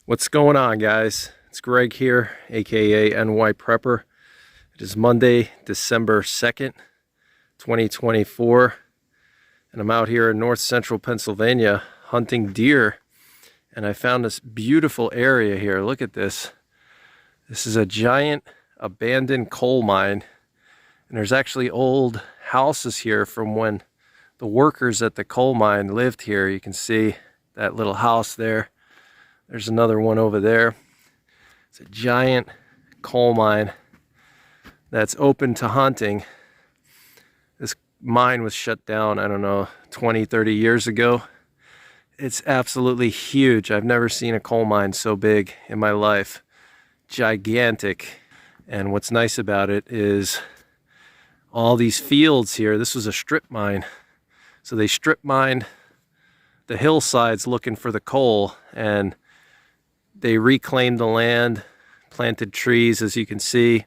What's going on, guys? It's Greg here, aka NYPrepper. It is Monday, December 2nd, 2024, and I'm out here in north central Pennsylvania hunting deer, and I found this beautiful area here. Look at this. This is a giant abandoned coal mine, and there's actually old houses here from when the workers at the coal mine lived here. You can see that little house there. There's another one over there. It's a giant coal mine that's open to hunting. This mine was shut down, I don't know, 20, 30 years ago. It's absolutely huge. I've never seen a coal mine so big in my life. Gigantic. And what's nice about it is all these fields here. This was a strip mine. So they strip mined the hillsides looking for the coal, and they reclaimed the land, planted trees, as you can see,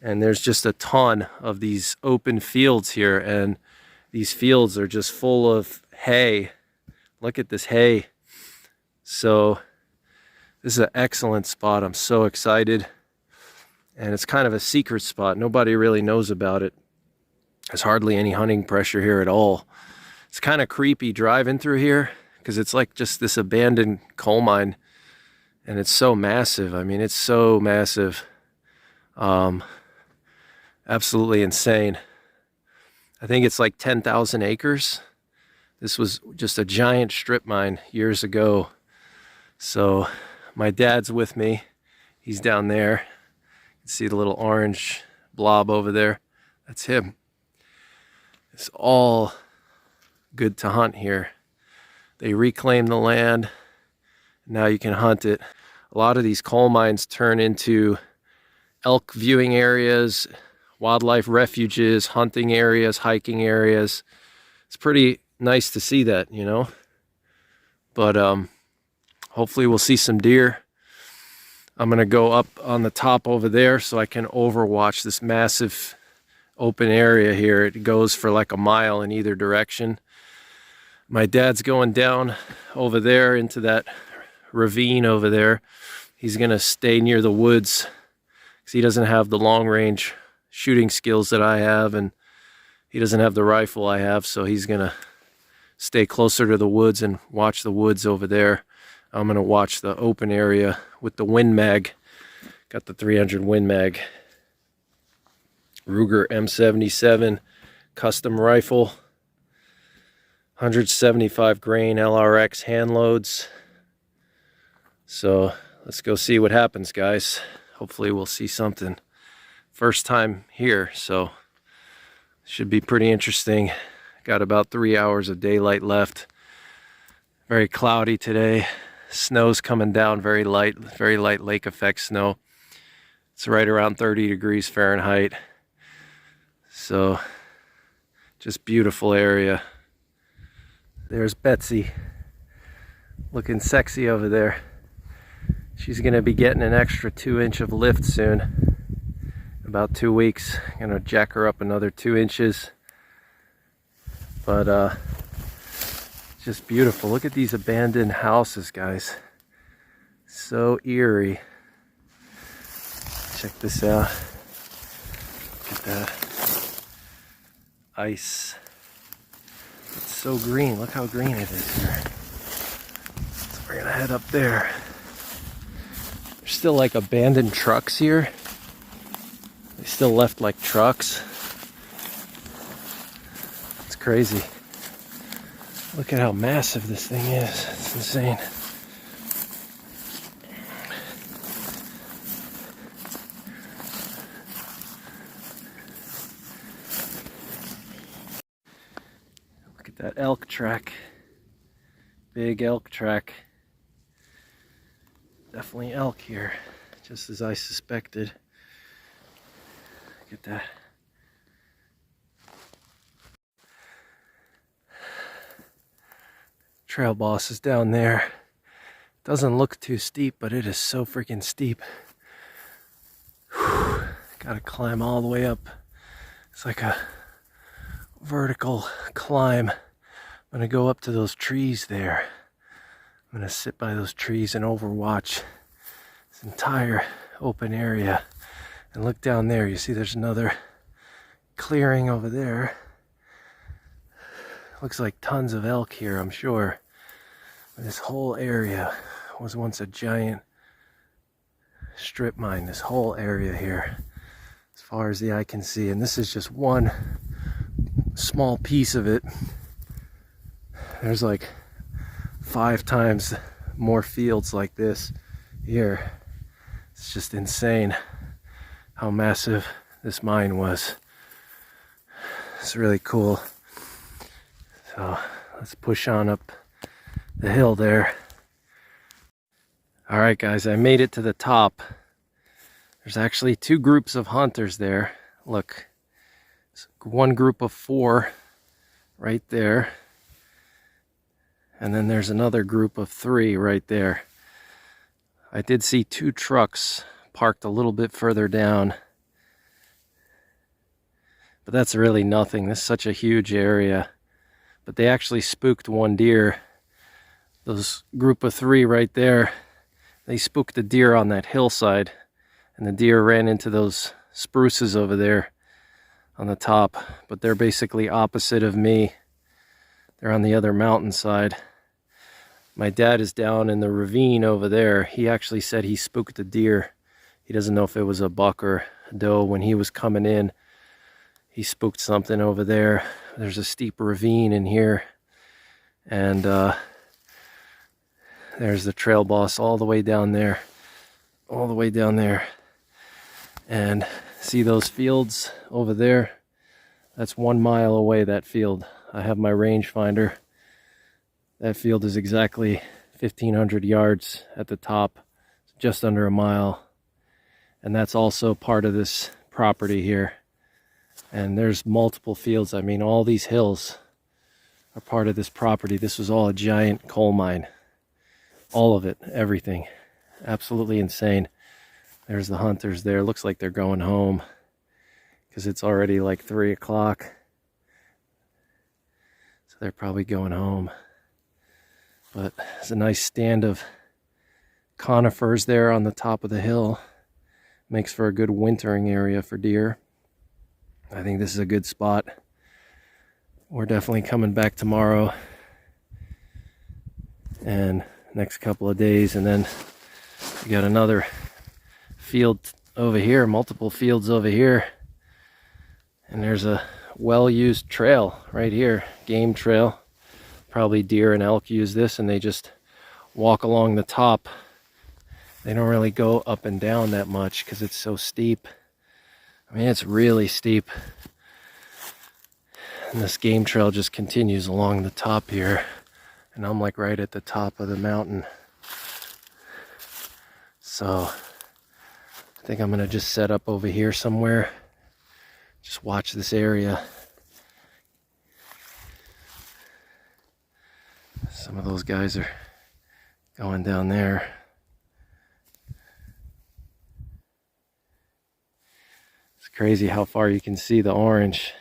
and there's just a ton of these open fields here, and these fields are just full of hay. Look at this hay. So this is an excellent spot. I'm so excited, and it's kind of a secret spot. Nobody really knows about it. There's hardly any hunting pressure here at all. It's kind of creepy driving through here because it's like just this abandoned coal mine. And it's so massive. I mean, it's so massive. Absolutely insane. I think it's like 10,000 acres. This was just a giant strip mine years ago. So my dad's with me. He's down there. You can see the little orange blob over there. That's him. It's all good to hunt here. They reclaim the land. Now you can hunt it. A lot of these coal mines turn into elk viewing areas, wildlife refuges, hunting areas, hiking areas. It's pretty nice to see that, you know. But hopefully we'll see some deer. I'm gonna go up on the top over there so I can overwatch this massive open area here. It goes for like a mile in either direction. My dad's going down over there into that ravine over there. He's gonna stay near the woods because he doesn't have the long range shooting skills that I have, and he doesn't have the rifle I have, so he's gonna stay closer to the woods and watch the woods over there. I'm gonna watch the open area with the Win Mag. Got the 300 Win Mag. Ruger M77 custom rifle. 175 grain LRX hand loads. So let's go see what happens, guys. Hopefully we'll see something. First time here, so should be pretty interesting. Got about 3 hours of daylight left. Very cloudy today. Snow's coming down, very light lake effect snow. It's right around 30 degrees Fahrenheit. So just beautiful area. There's Betsy looking sexy over there. She's gonna be getting an extra 2-inch of lift soon. About 2 weeks. Gonna jack her up another 2 inches. But just beautiful. Look at these abandoned houses, guys. So eerie. Check this out. Look at that. Ice. It's so green. Look how green it is here. So we're gonna head up there. There's still like abandoned trucks here. They still left like trucks. It's crazy. Look at how massive this thing is. It's insane. Look at that elk track. Big elk track. Definitely elk here, just as I suspected. Look at that. Trail boss is down there. Doesn't look too steep, but it is so freaking steep. Whew. Gotta climb all the way up. It's like a vertical climb. I'm gonna go up to those trees there. I'm gonna sit by those trees and overwatch this entire open area. And look down there, you see there's another clearing over there. Looks like tons of elk here, I'm sure. This whole area was once a giant strip mine, this whole area here, as far as the eye can see. And this is just one small piece of it. There's like 5 times more fields like this here. It's just insane how massive this mine was. It's really cool. So let's push on up the hill there. All right, guys, I made it to the top. There's actually 2 groups of hunters there. Look, one group of 4 right there. And then there's another group of 3 right there. I did see 2 trucks parked a little bit further down. But that's really nothing. This is such a huge area. But they actually spooked 1 deer. Those group of 3 right there, they spooked the deer on that hillside. And the deer ran into those spruces over there on the top. But they're basically opposite of me. They're on the other mountainside. My dad is down in the ravine over there. He actually said he spooked a deer. He doesn't know if it was a buck or a doe. When he was coming in, he spooked something over there. There's a steep ravine in here. And there's the trail boss all the way down there. All the way down there. And see those fields over there? That's 1 mile away, that field. I have my rangefinder. That field is exactly 1,500 yards at the top, just under a mile. And that's also part of this property here. And there's multiple fields. I mean, all these hills are part of this property. This was all a giant coal mine. All of it, everything. Absolutely insane. There's the hunters there. Looks like they're going home because it's already like 3 o'clock. So they're probably going home. But there's a nice stand of conifers there on the top of the hill. Makes for a good wintering area for deer. I think this is a good spot. We're definitely coming back tomorrow and next couple of days. And then we got another field over here, multiple fields over here. And there's a well-used trail right here, game trail. Probably deer and elk use this and they just walk along the top. They don't really go up and down that much because it's so steep. I mean, it's really steep. And this game trail just continues along the top here. And I'm like right at the top of the mountain. So I think I'm gonna just set up over here somewhere. Just watch this area. Some of those guys are going down there. It's crazy how far you can see the orange.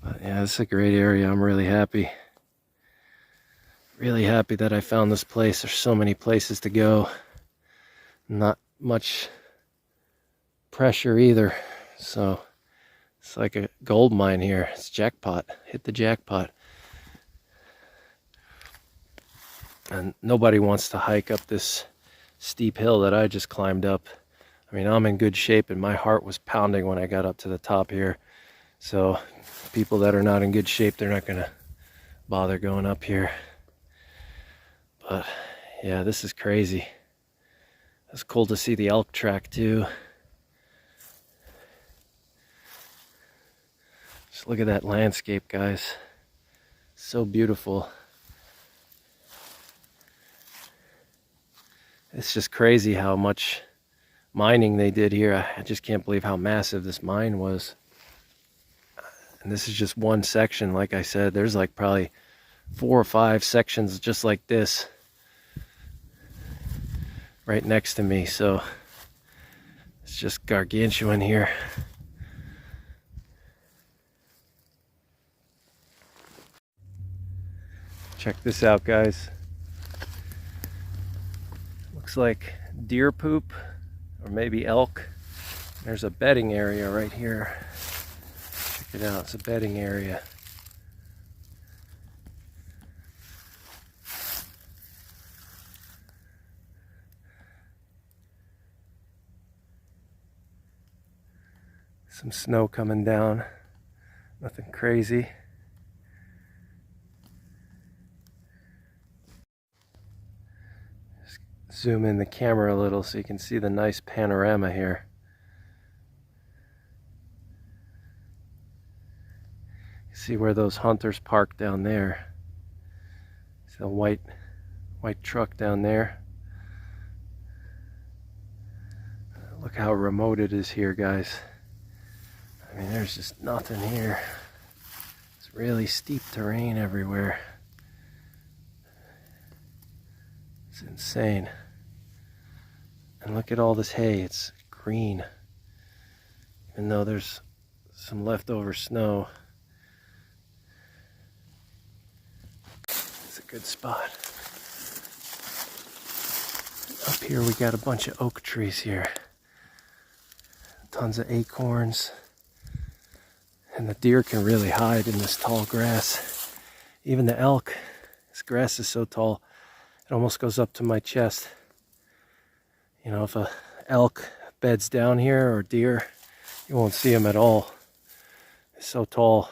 But yeah, this is a great area. I'm really happy. Really happy that I found this place. There's so many places to go. Not much pressure either. So it's like a gold mine here. It's jackpot. Hit the jackpot. And nobody wants to hike up this steep hill that I just climbed up. I mean, I'm in good shape and my heart was pounding when I got up to the top here. So people that are not in good shape, they're not gonna bother going up here. But yeah, this is crazy. It's cool to see the elk track too. Just look at that landscape, guys. So beautiful. It's just crazy how much mining they did here. I just can't believe how massive this mine was. And this is just one section. Like I said, there's like probably 4 or 5 sections just like this right next to me. So it's just gargantuan here. Check this out, guys. Looks like deer poop or maybe elk. There's a bedding area right here. Check it out, it's a bedding area. Some snow coming down, nothing crazy. Just zoom in the camera a little so you can see the nice panorama here. You see where those hunters parked down there. See the white truck down there. Look how remote it is here, guys. I mean, there's just nothing here. It's really steep terrain everywhere. It's insane. And look at all this hay, it's green. Even though there's some leftover snow. It's a good spot. Up here we got a bunch of oak trees here. Tons of acorns. And the deer can really hide in this tall grass. Even the elk, this grass is so tall, it almost goes up to my chest. You know, if a elk beds down here or deer, you won't see them at all. It's so tall.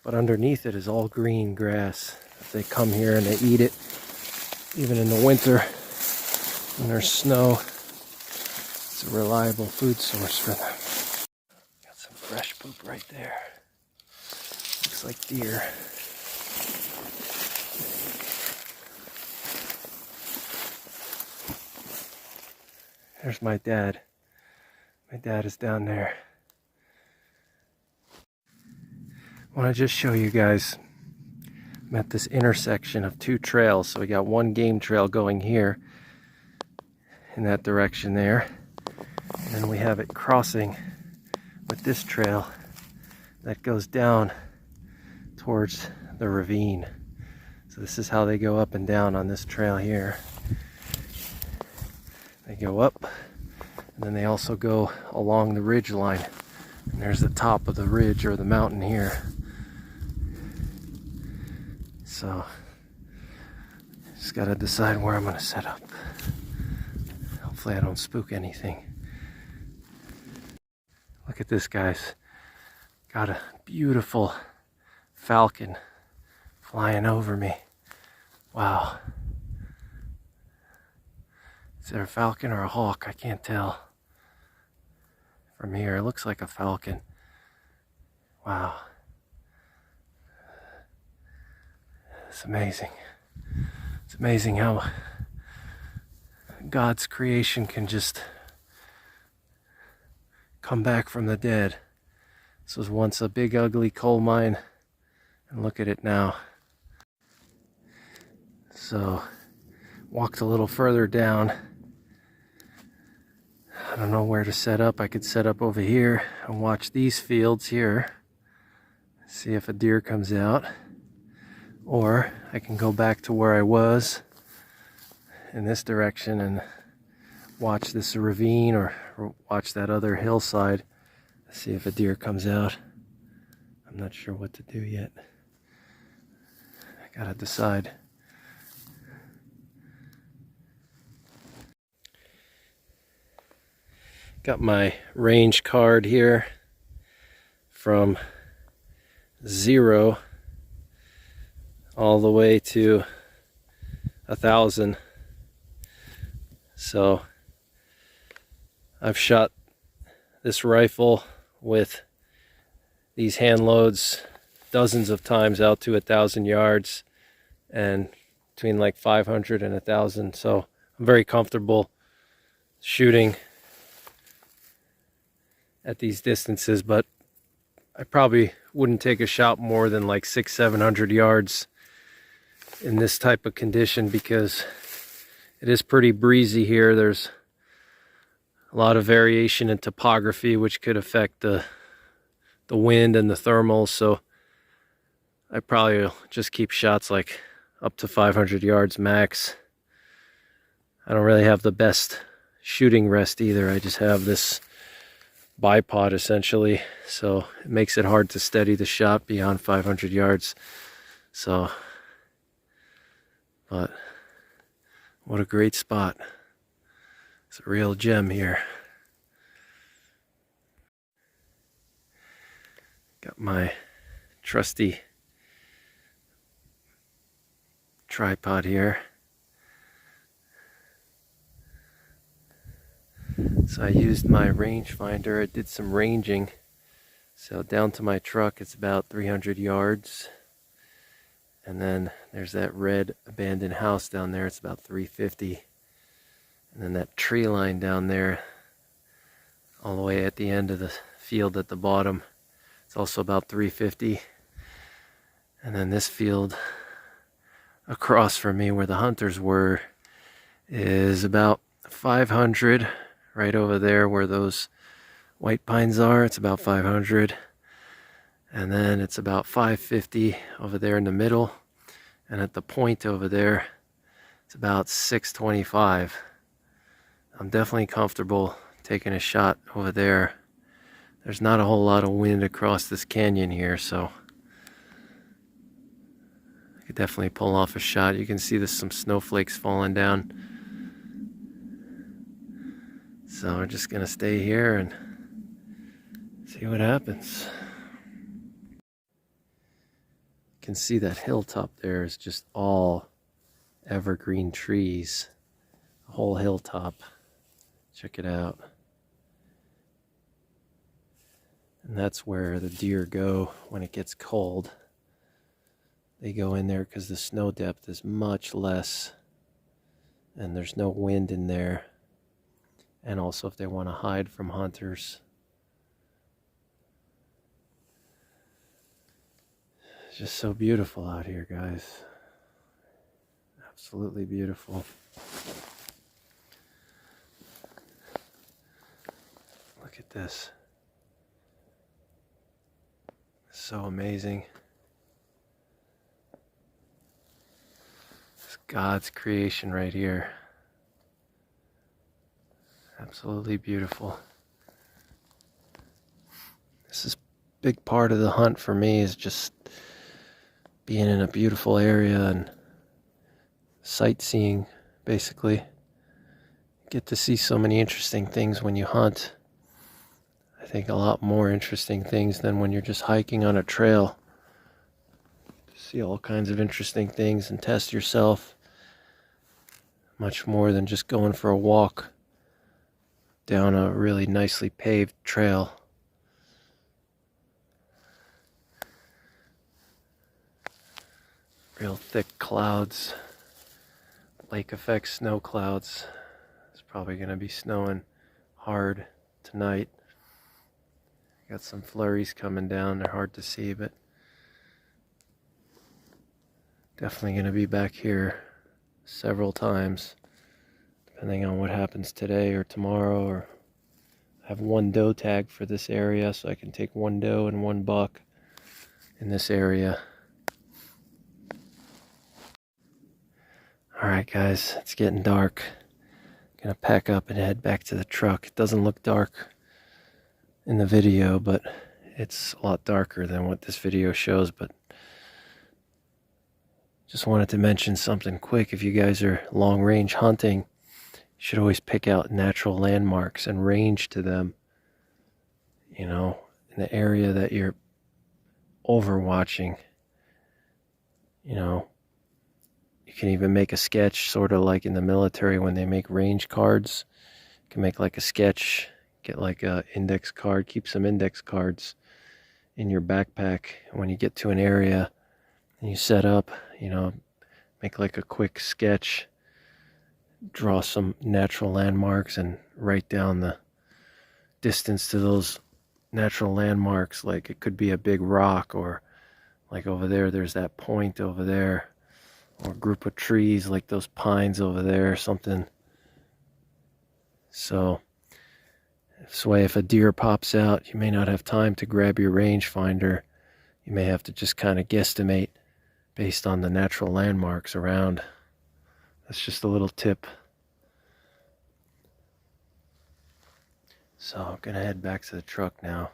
But underneath it is all green grass. If they come here and they eat it, even in the winter, when there's snow, it's a reliable food source for them. Got some fresh poop right there. Looks like deer. There's my dad. My dad is down there. I want to just show you guys, I'm at this intersection of two trails. So we got one game trail going here in that direction there. And then we have it crossing with this trail that goes down towards the ravine. So this is how they go up and down on this trail here. They go up, and then they also go along the ridge line. And there's the top of the ridge or the mountain here. So, just gotta decide where I'm gonna set up. Hopefully I don't spook anything. Look at this, guys. Got a beautiful falcon flying over me. Wow. Is there a falcon or a hawk? I can't tell. From here, it looks like a falcon. Wow. It's amazing. It's amazing how God's creation can just come back from the dead. This was once a big ugly coal mine, and look at it now. So, walked a little further down. I don't know where to set up. I could set up over here and watch these fields here. See if a deer comes out. Or I can go back to where I was in this direction and watch this ravine or watch that other hillside. See if a deer comes out. I'm not sure what to do yet. I gotta decide. Got my range card here from 0 all the way to 1,000. So I've shot this rifle with these hand loads dozens of times out to 1,000 yards and between like 500 and 1,000. So I'm very comfortable shooting at these distances, but I probably wouldn't take a shot more than like 600-700 yards in this type of condition because it is pretty breezy here. There's a lot of variation in topography which could affect the wind and the thermals, so I probably will just keep shots like up to 500 yards max. I don't really have the best shooting rest either. I just have this bipod essentially, so it makes it hard to steady the shot beyond 500 yards. So, but what a great spot. It's a real gem here. Got my trusty tripod here. So I used my rangefinder. I did some ranging. So down to my truck it's about 300 yards. And then there's that red abandoned house down there. It's about 350. And then that tree line down there, all the way at the end of the field at the bottom, it's also about 350. And then this field across from me where the hunters were is about 500. Right over there where those white pines are, it's about 500. And then it's about 550 over there in the middle. And at the point over there, it's about 625. I'm definitely comfortable taking a shot over there. There's not a whole lot of wind across this canyon here, so I could definitely pull off a shot. You can see there's some snowflakes falling down. So we're just gonna stay here and see what happens. You can see that hilltop there is just all evergreen trees. The whole hilltop. Check it out. And that's where the deer go when it gets cold. They go in there because the snow depth is much less and there's no wind in there. And also if they want to hide from hunters. It's just so beautiful out here, guys. Absolutely beautiful. Look at this. So amazing. It's God's creation right here. Absolutely beautiful. This is a big part of the hunt for me, is just being in a beautiful area and sightseeing, basically. Get to see so many interesting things when you hunt. I think a lot more interesting things than when you're just hiking on a trail. See all kinds of interesting things and test yourself. Much more than just going for a walk down a really nicely paved trail. Real thick clouds, lake effect snow clouds. It's probably going to be snowing hard tonight. Got some flurries coming down. They're hard to see, but definitely going to be back here several times, depending on what happens today or tomorrow. Or I have one doe tag for this area, so I can take one doe and one buck in this area. Alright guys, it's getting dark. I'm gonna pack up and head back to the truck. It doesn't look dark in the video, but it's a lot darker than what this video shows. But just wanted to mention something quick. If you guys are long range hunting, you should always pick out natural landmarks and range to them. You know, in the area that you're overwatching. You know, you can even make a sketch, sort of like in the military when they make range cards. You can make like a sketch, get like a index card, keep some index cards in your backpack. When you get to an area and you set up, you know, make like a quick sketch, draw some natural landmarks and write down the distance to those natural landmarks. Like it could be a big rock, or like over there, there's that point over there, or a group of trees like those pines over there or something. So this way, if a deer pops out, you may not have time to grab your rangefinder. You may have to just kind of guesstimate based on the natural landmarks around. That's just a little tip. So I'm gonna head back to the truck now.